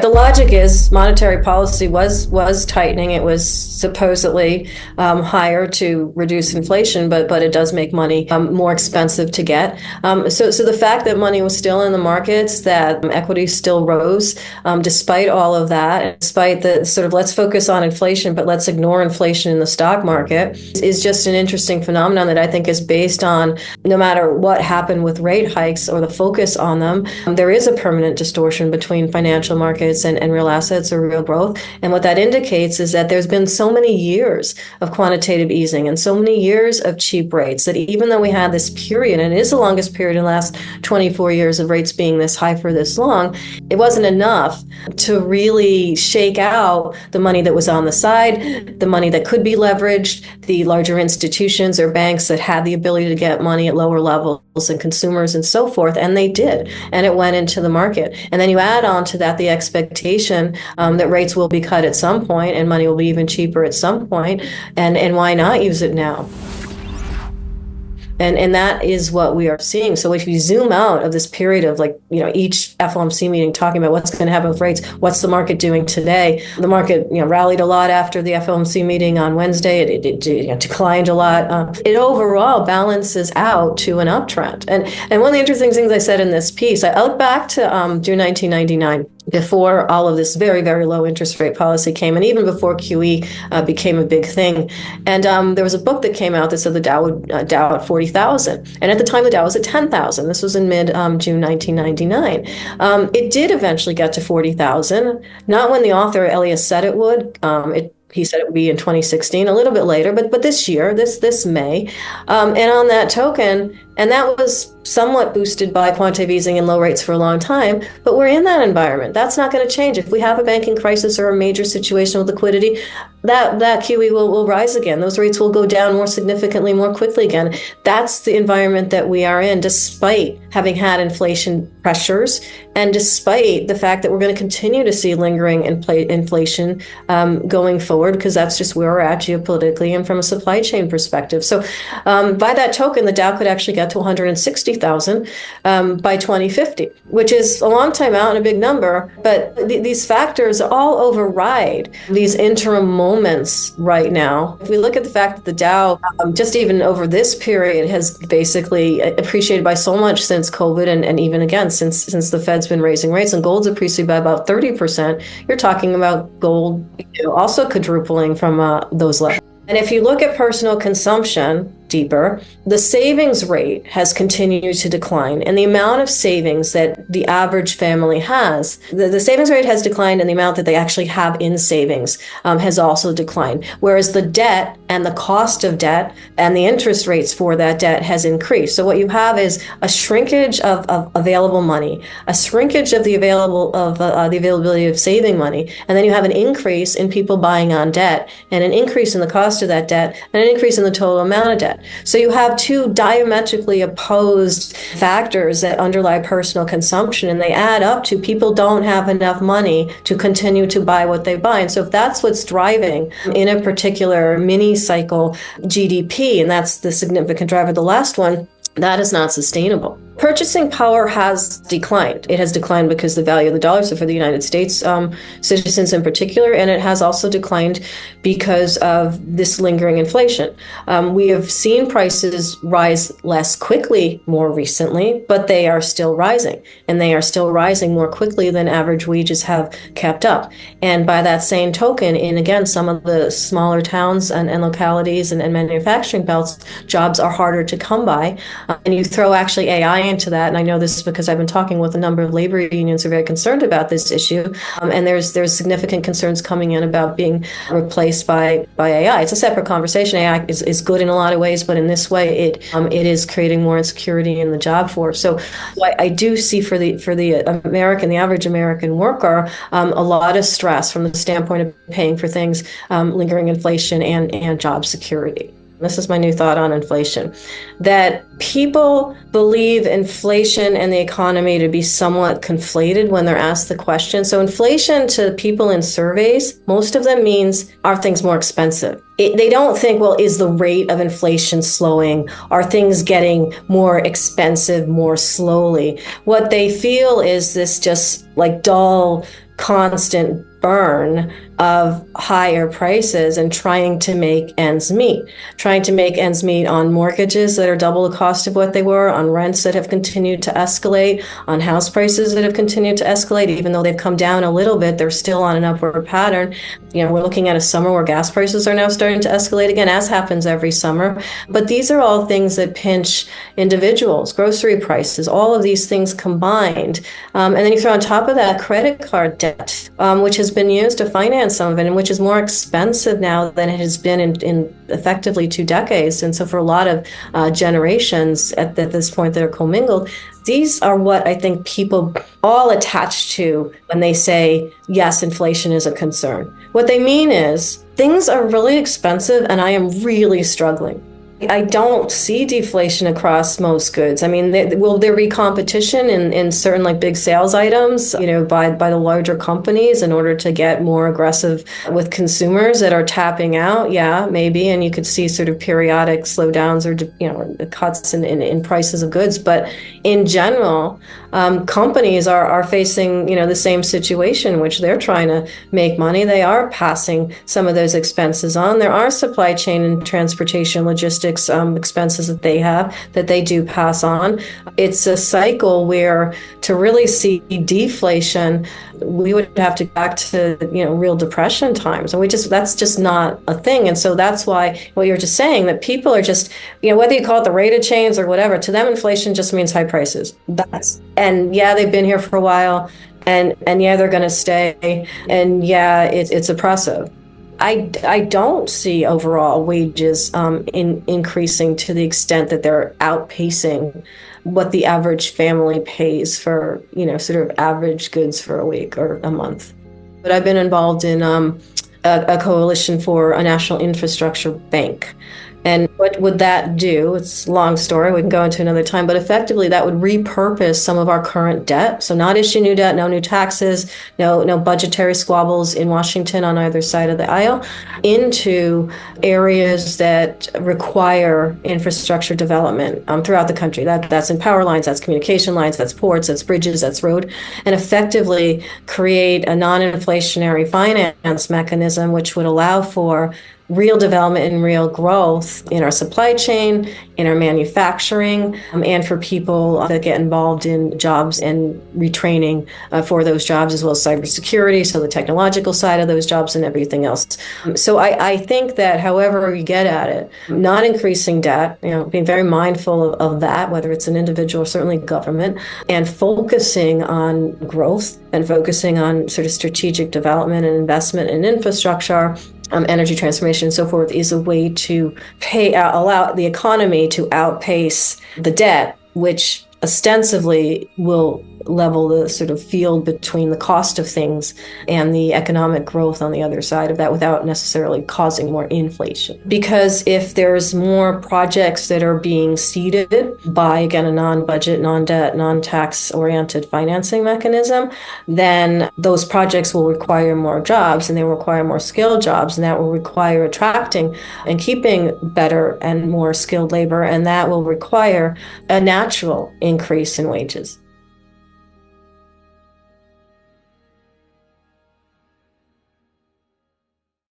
The logic is monetary policy was tightening. It was supposedly higher to reduce inflation, but it does make money more expensive to get. So the fact that money was still in the markets, that equities still rose, despite all of that, despite the sort of let's focus on inflation, but let's ignore inflation in the stock market, is just an interesting phenomenon that I think is based on no matter what happened with rate hikes or the focus on them, there is a permanent distortion between financial markets and real assets or real growth. And what that indicates is that there's been so many years of quantitative easing and so many years of cheap rates that even though we had this period, and it is the longest period in the last 24 years of rates being this high for this long, it wasn't enough to really shake out the money that was on the side, the money that could be leveraged, the larger institutions or banks that had the ability to get money at lower levels and consumers and so forth. And they did. And it went into the market. And then you add on to that the expectation that rates will be cut at some point and money will be even cheaper at some point. And why not use it now? And that is what we are seeing. So if you zoom out of this period of each FOMC meeting talking about what's going to happen with rates, what's the market doing today? The market, rallied a lot after the FOMC meeting on Wednesday. It declined a lot. It overall balances out to an uptrend. And one of the interesting things I said in this piece, I look back to June 1999. Before all of this very, very low interest rate policy came, and even before QE became a big thing. And there was a book that came out that said the Dow at 40,000. And at the time, the Dow was at 10,000. This was in mid-June 1999. It did eventually get to 40,000, not when the author, Elias, said it would. He said it would be in 2016, a little bit later, but this year, this May. And on that token, and that was somewhat boosted by quantitative easing and low rates for a long time, but we're in that environment. That's not going to change. If we have a banking crisis or a major situation with liquidity, that QE will rise again. Those rates will go down more significantly, more quickly again. That's the environment that we are in, despite having had inflation pressures and despite the fact that we're going to continue to see lingering inflation going forward, because that's just where we're at geopolitically and from a supply chain perspective. So by that token, the Dow could actually get to 160,000 by 2050, which is a long time out and a big number. But these factors all override these interim moments right now. If we look at the fact that the Dow, just even over this period, has basically appreciated by so much since COVID, and even again since the Fed's been raising rates, and gold's appreciated by about 30%, you're talking about gold also quadrupling from those levels. And if you look at personal consumption deeper, the savings rate has continued to decline, and the amount of savings that the average family has, the savings rate has declined, and the amount that they actually have in savings has also declined, whereas the debt and the cost of debt and the interest rates for that debt has increased. So what you have is a shrinkage of available money, a shrinkage of the availability of saving money, and then you have an increase in people buying on debt, and an increase in the cost of that debt, and an increase in the total amount of debt. So you have two diametrically opposed factors that underlie personal consumption, and they add up to people don't have enough money to continue to buy what they buy. And so if that's what's driving in a particular mini cycle GDP, and that's the significant driver, the last one, that is not sustainable. Purchasing power has declined. It has declined because the value of the dollar, so for the United States citizens in particular, and it has also declined because of this lingering inflation. We have seen prices rise less quickly more recently, but they are still rising, and they are still rising more quickly than average wages have kept up. And by that same token, in again, some of the smaller towns and localities and manufacturing belts, jobs are harder to come by. And you throw actually AI into that, and I know this because I've been talking with a number of labor unions who are very concerned about this issue, and there's significant concerns coming in about being replaced by AI. It's a separate conversation. AI is good in a lot of ways, but in this way, it is creating more insecurity in the job force. So I do see for the average American worker, a lot of stress from the standpoint of paying for things, lingering inflation and job security. This is my new thought on inflation, that people believe inflation and the economy to be somewhat conflated when they're asked the question. So inflation to people in surveys, most of them means, are things more expensive? they don't think, well, is the rate of inflation slowing? Are things getting more expensive more slowly? What they feel is this just like dull, constant burn of higher prices and trying to make ends meet, on mortgages that are double the cost of what they were, on rents that have continued to escalate, on house prices that have continued to escalate. Even though they've come down a little bit, they're still on an upward pattern. We're looking at a summer where gas prices are now starting to escalate again, as happens every summer. But these are all things that pinch individuals, grocery prices, all of these things combined. And then you throw on top of that credit card debt, which has been used to finance some of it, and which is more expensive now than it has been in effectively 2 decades. And so for a lot of generations at this point that are commingled, these are what I think people all attach to when they say, yes, inflation is a concern. What they mean is things are really expensive and I am really struggling. I don't see deflation across most goods. I mean, will there be competition in certain like big sales items, by the larger companies in order to get more aggressive with consumers that are tapping out? Yeah, maybe. And you could see sort of periodic slowdowns or cuts in prices of goods. But in general, companies are facing, the same situation, which they're trying to make money. They are passing some of those expenses on. There are supply chain and transportation logistics expenses that they do pass on. It's a cycle where to really see deflation, we would have to go back to real depression times, and that's just not a thing. And so that's why what you're just saying, that people are just whether you call it the rate of change or whatever, to them inflation just means high prices. And yeah, they've been here for a while, and yeah, they're going to stay, and yeah, it's oppressive. I don't see overall wages increasing to the extent that they're outpacing what the average family pays for, sort of average goods for a week or a month. But I've been involved in a coalition for a national infrastructure bank. And what would that do? It's a long story. We can go into another time. But effectively, that would repurpose some of our current debt. So not issue new debt, no new taxes, no budgetary squabbles in Washington on either side of the aisle, into areas that require infrastructure development throughout the country. That's in power lines, that's communication lines, that's ports, that's bridges, that's road, and effectively create a non-inflationary finance mechanism which would allow for real development and real growth in our supply chain, in our manufacturing, and for people that get involved in jobs and retraining for those jobs, as well as cybersecurity, so the technological side of those jobs and everything else. So I think that however you get at it, not increasing debt, being very mindful of that, whether it's an individual or certainly government, and focusing on growth and focusing on sort of strategic development and investment in infrastructure, energy transformation and so forth, is a way to allow the economy to outpace the debt, which ostensibly will level the sort of field between the cost of things and the economic growth on the other side of that without necessarily causing more inflation. Because if there's more projects that are being seeded by, again, a non-budget, non-debt, non-tax oriented financing mechanism, then those projects will require more jobs, and they will require more skilled jobs, and that will require attracting and keeping better and more skilled labor, and that will require a natural increase in wages.